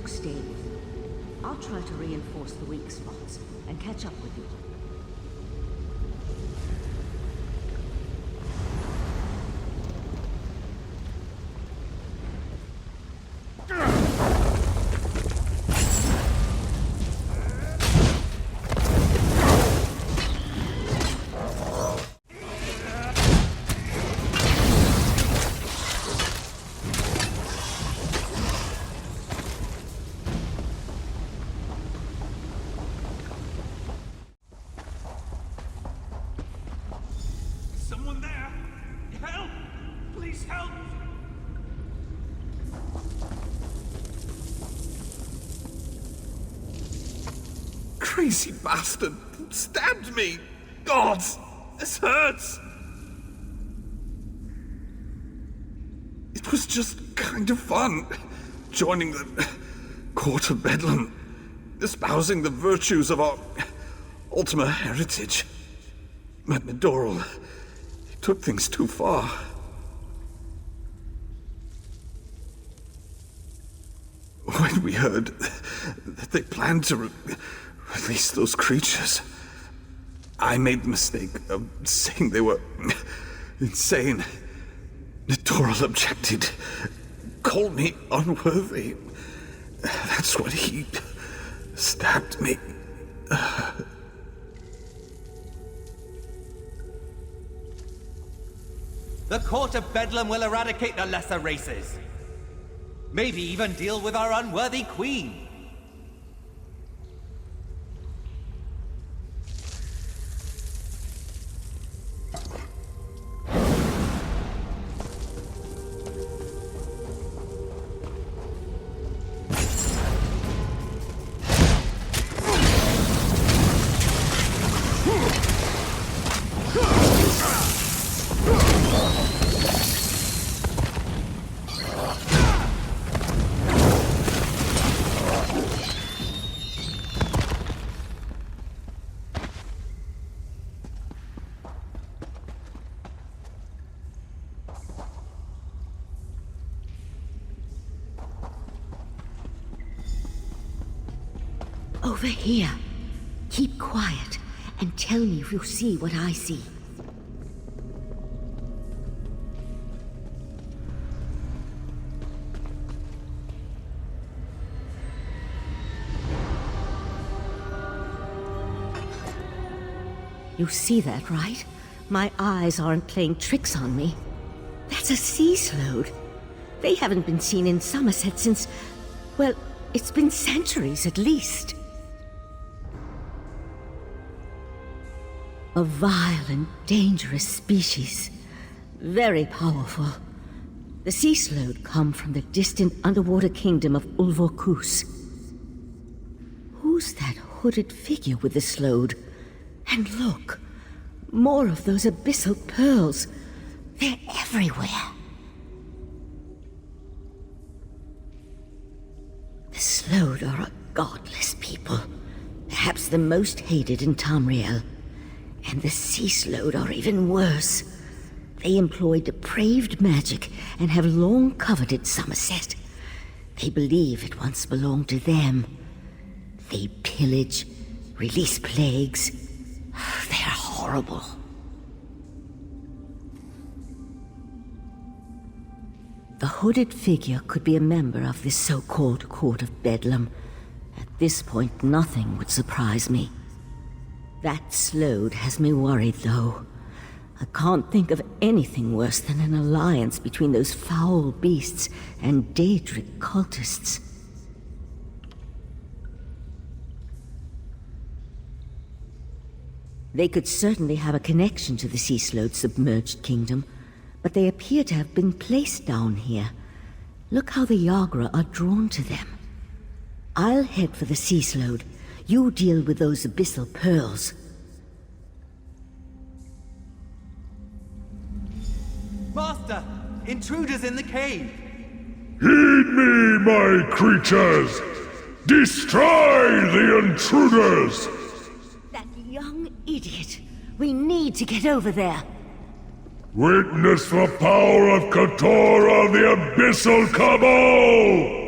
look stable. I'll try to reinforce the weak spots and catch up with you. Crazy bastard stabbed me! Gods, this hurts! It was just kind of fun, joining the court of Bedlam, espousing the virtues of our Ultima heritage. But Doral, he took things too far. When we heard that they planned to release those creatures, I made the mistake of saying they were insane. Doral objected, called me unworthy. That's when he stabbed me. The court of Bedlam will eradicate the lesser races. Maybe even deal with our unworthy queen. Over here. Keep quiet and tell me if you see what I see. You see that, right? My eyes aren't playing tricks on me. That's a sea sload. They haven't been seen in Summerset since, well, it's been centuries at least. A vile and dangerous species. Very powerful. The sea sload come from the distant underwater kingdom of Ulvorkus. Who's that hooded figure with the sload? And look, more of those abyssal pearls. They're everywhere. The sload are a godless people. Perhaps the most hated in Tamriel. And the sea sload are even worse. They employ depraved magic and have long coveted Summerset. They believe it once belonged to them. They pillage, release plagues. They're horrible. The hooded figure could be a member of this so-called Court of Bedlam. At this point, nothing would surprise me. That sload has me worried, though. I can't think of anything worse than an alliance between those foul beasts and Daedric cultists. They could certainly have a connection to the sea slode's submerged kingdom, but they appear to have been placed down here. Look how the Yagra are drawn to them. I'll head for the sea slode. You deal with those abyssal pearls. Master! Intruders in the cave! Heed me, my creatures! Destroy the intruders! That young idiot! We need to get over there! Witness the power of Katora, the Abyssal Cabal!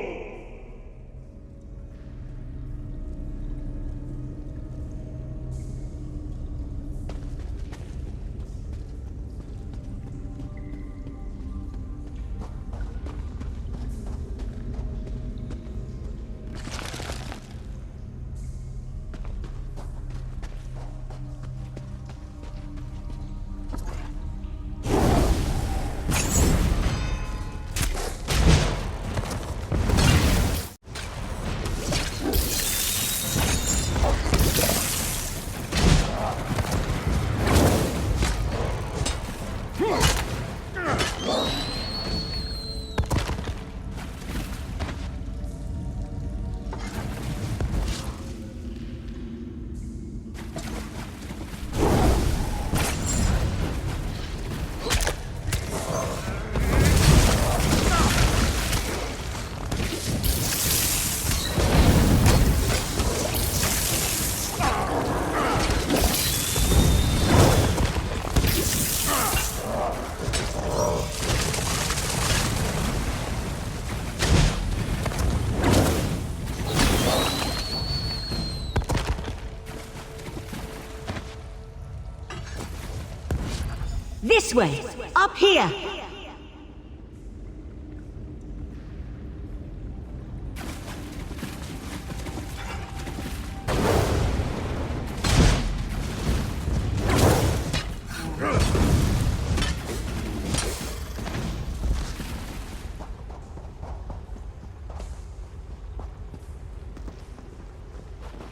This way! Up here!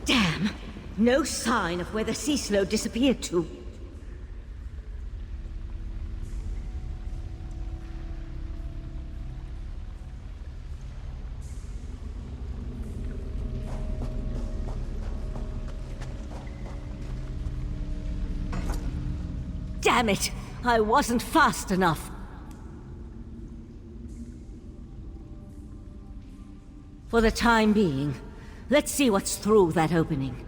Damn! No sign of where the sea sload disappeared to. Damn it! I wasn't fast enough. For the time being, let's see what's through that opening.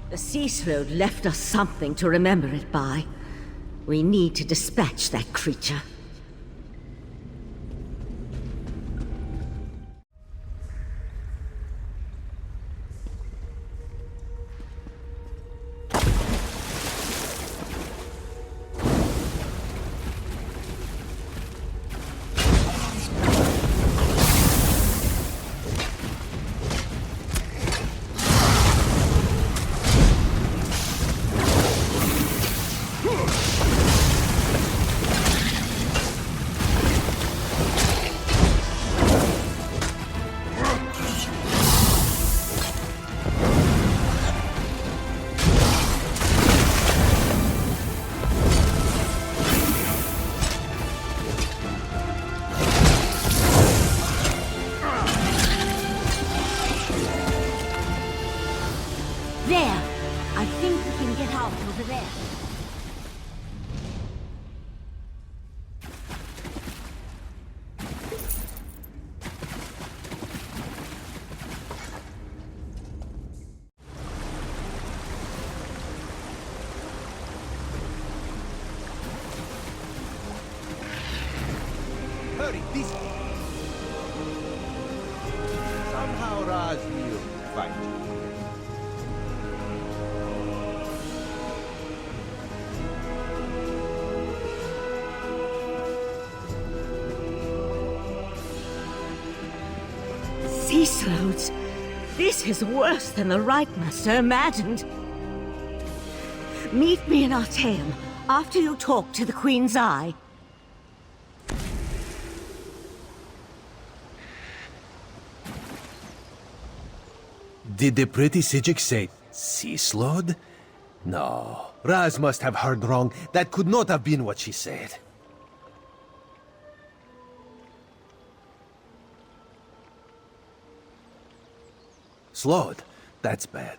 The sea sload left us something to remember it by. We need to dispatch that creature. There! I think we can get out over there. Hurry, this way. Somehow Raz will find you. Sea slodes? This is worse than the Right Master imagined. Meet me in Artaeum after you talk to the Queen's Eye. Did the pretty Sijik say sea sload? No, Raz must have heard wrong. That could not have been what she said. Sload, that's bad.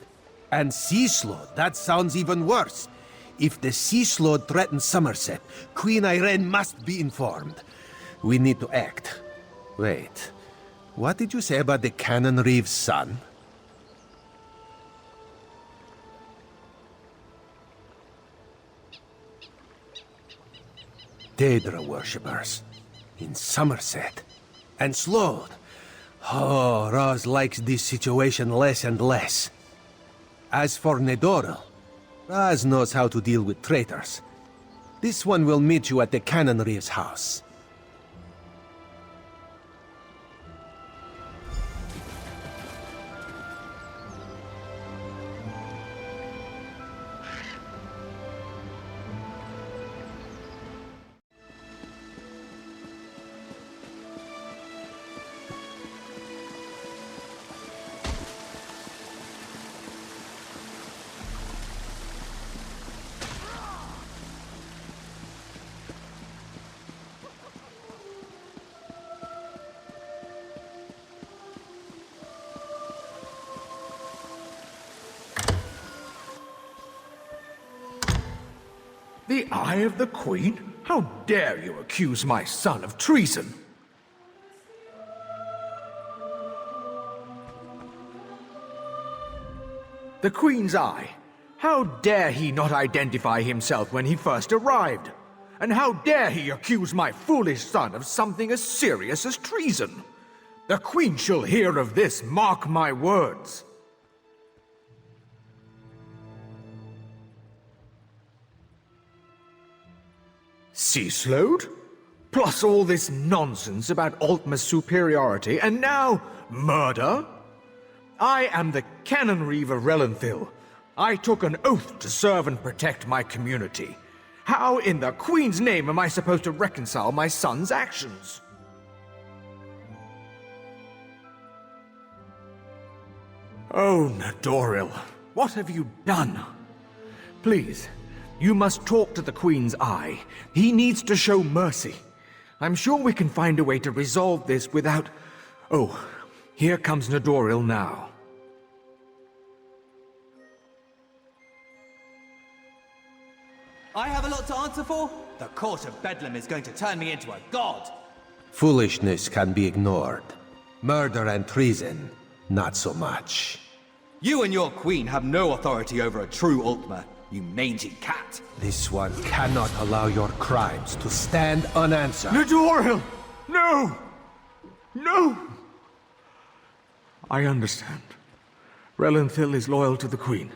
And sea sload, that sounds even worse. If the sea sload threatens Summerset, Queen Irene must be informed. We need to act. Wait, what did you say about the Cannon Reeve's son? Daedra worshippers in Summerset. And Sload. Oh, Raz likes this situation less and less. As for Nedoril, Raz knows how to deal with traitors. This one will meet you at the Cannon Reeve's house. The Eye of the Queen? How dare you accuse my son of treason? The Queen's Eye. How dare he not identify himself when he first arrived? And how dare he accuse my foolish son of something as serious as treason? The Queen shall hear of this, mark my words. Sea Sload? Plus all this nonsense about Altma's superiority, and now murder? I am the Canon Reeve of Relenthil. I took an oath to serve and protect my community. How in the Queen's name am I supposed to reconcile my son's actions? Oh, Nadoril, what have you done? Please, you must talk to the Queen's Eye. He needs to show mercy. I'm sure we can find a way to resolve this without... Oh, here comes Nadoril now. I have a lot to answer for? The court of Bedlam is going to turn me into a god! Foolishness can be ignored. Murder and treason, not so much. You and your queen have no authority over a true Altma, you mangy cat. This one cannot allow your crimes to stand unanswered. Nadoril! No! No! I understand. Relenthil is loyal to the Queen.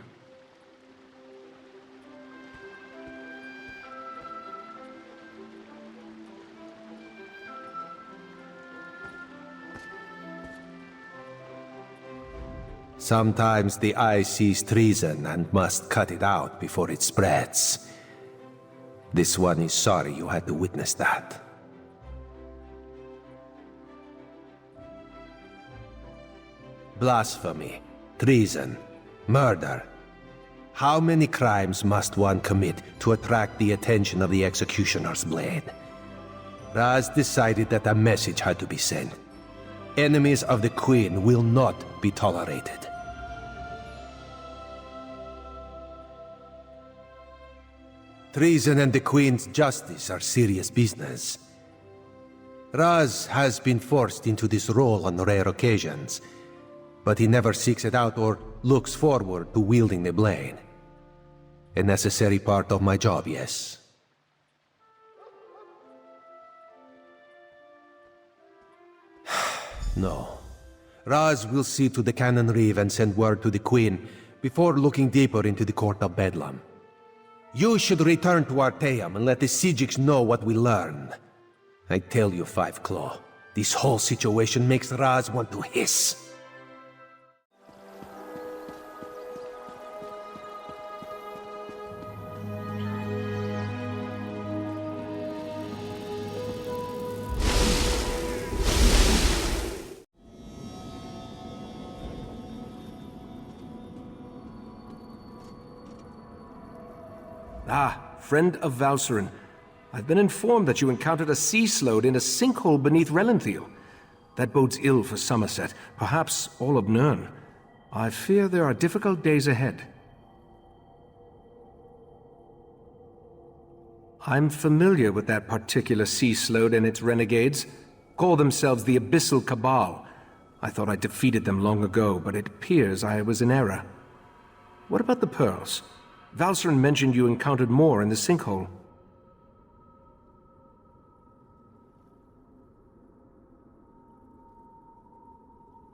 Sometimes the eye sees treason and must cut it out before it spreads. This one is sorry you had to witness that. Blasphemy, treason, murder. How many crimes must one commit to attract the attention of the executioner's blade? Raz decided that a message had to be sent. Enemies of the Queen will not be tolerated. Treason and the Queen's justice are serious business. Raz has been forced into this role on rare occasions, but he never seeks it out or looks forward to wielding the blade. A necessary part of my job, yes. No. Raz will see to the Canon Reeve and send word to the Queen before looking deeper into the Court of Bedlam. You should return to Arteum and let the Sijiks know what we learned. I tell you, Five Claw, this whole situation makes Raz want to hiss. Ah, friend of Valcerin. I've been informed that you encountered a sea sload in a sinkhole beneath Relenthil. That bodes ill for Summerset, perhaps all of Nirn. I fear there are difficult days ahead. I'm familiar with that particular sea sload and its renegades. Call themselves the Abyssal Cabal. I thought I defeated them long ago, but it appears I was in error. What about the pearls? Valcerin mentioned you encountered more in the sinkhole.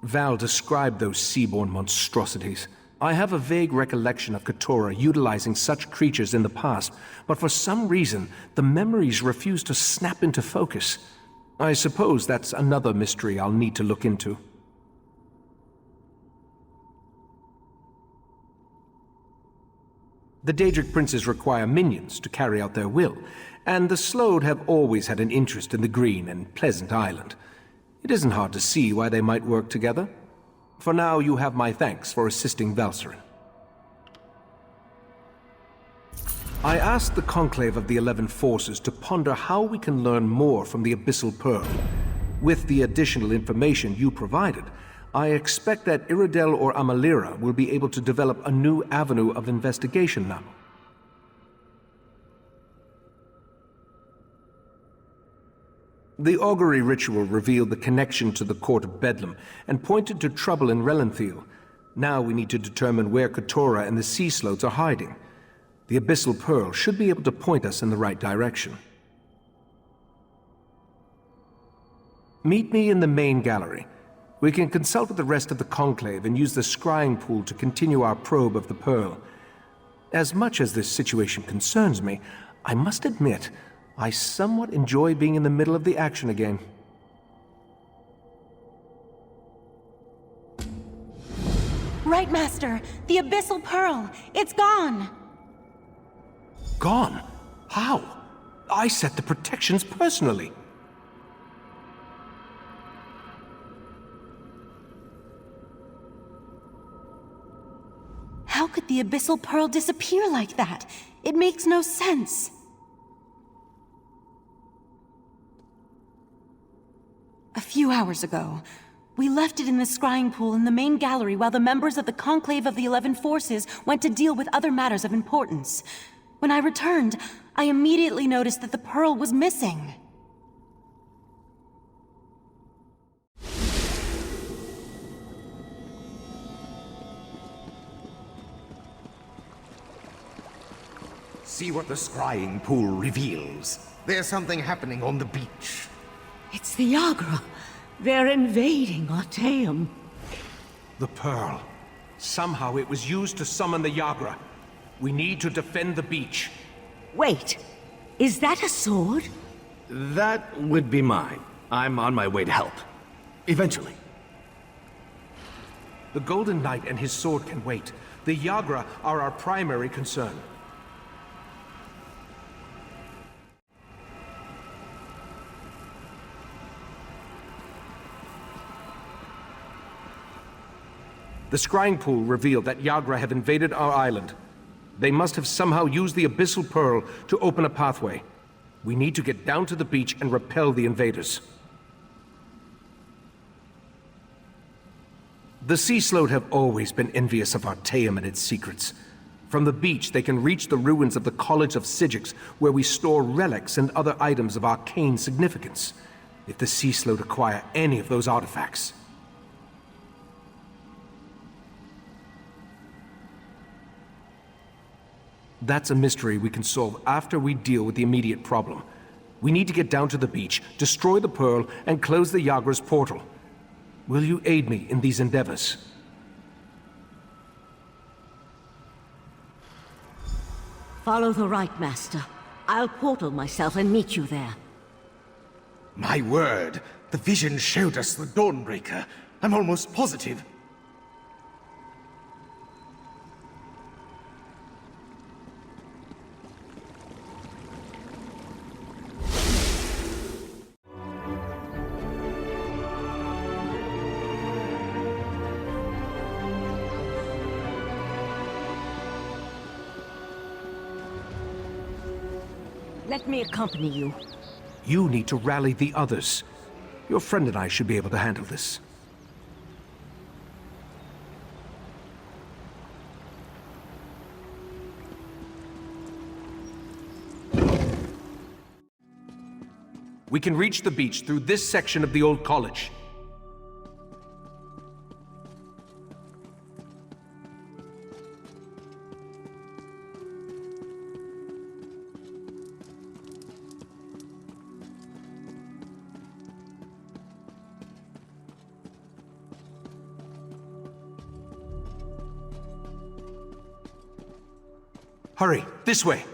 Val described those seaborne monstrosities. I have a vague recollection of Keturah utilizing such creatures in the past, but for some reason, the memories refuse to snap into focus. I suppose that's another mystery I'll need to look into. The Daedric princes require minions to carry out their will, and the Sload have always had an interest in the green and pleasant island. It isn't hard to see why they might work together. For now, you have my thanks for assisting Valcerin. I asked the conclave of the 11 forces to ponder how we can learn more from the Abyssal Pearl. With the additional information you provided, I expect that Iridel or Amalira will be able to develop a new avenue of investigation now. The augury ritual revealed the connection to the Court of Bedlam and pointed to trouble in Relanthiel. Now we need to determine where Keturah and the sea slodes are hiding. The Abyssal Pearl should be able to point us in the right direction. Meet me in the main gallery. We can consult with the rest of the conclave and use the scrying pool to continue our probe of the Pearl. As much as this situation concerns me, I must admit, I somewhat enjoy being in the middle of the action again. Right, Master. The Abyssal Pearl. It's gone. Gone? How? I set the protections personally. How could the Abyssal Pearl disappear like that? It makes no sense. A few hours ago, we left it in the scrying pool in the main gallery while the members of the Conclave of the 11 Forces went to deal with other matters of importance. When I returned, I immediately noticed that the pearl was missing. See what the scrying pool reveals. There's something happening on the beach. It's the Yagra. They're invading Artaeum. The Pearl. Somehow it was used to summon the Yagra. We need to defend the beach. Wait, is that a sword? That would be mine. I'm on my way to help. Eventually. The Golden Knight and his sword can wait. The Yagra are our primary concern. The scrying pool revealed that Yagra have invaded our island. They must have somehow used the Abyssal Pearl to open a pathway. We need to get down to the beach and repel the invaders. The Sea Sload have always been envious of Artaeum and its secrets. From the beach, they can reach the ruins of the College of Sigix, where we store relics and other items of arcane significance. If the Sea Sload acquire any of those artifacts, that's a mystery we can solve after we deal with the immediate problem. We need to get down to the beach, destroy the Pearl, and close the Yagra's portal. Will you aid me in these endeavors? Follow the right, Master. I'll portal myself and meet you there. My word, the vision showed us the Dawnbreaker. I'm almost positive. Let me accompany you. You need to rally the others. Your friend and I should be able to handle this. We can reach the beach through this section of the old college. Hurry, this way.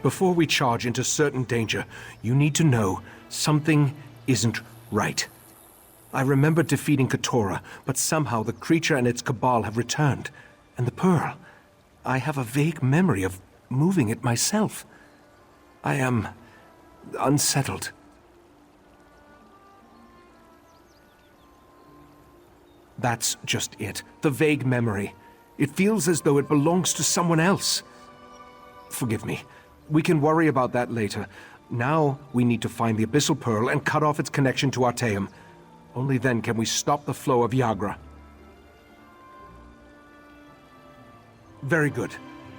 Before we charge into certain danger, you need to know something isn't right. I remember defeating Keturah, but somehow the creature and its cabal have returned. And the Pearl, I have a vague memory of moving it myself. I am unsettled. That's just it. The vague memory. It feels as though it belongs to someone else. Forgive me. We can worry about that later. Now we need to find the Abyssal Pearl and cut off its connection to Artaeum. Only then can we stop the flow of Yagra. Very good.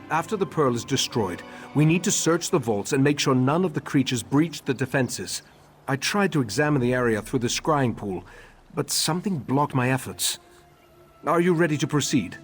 After the pearl is destroyed, we need to search the vaults and make sure none of the creatures breach the defenses. I tried to examine the area through the scrying pool, but something blocked my efforts. Are you ready to proceed?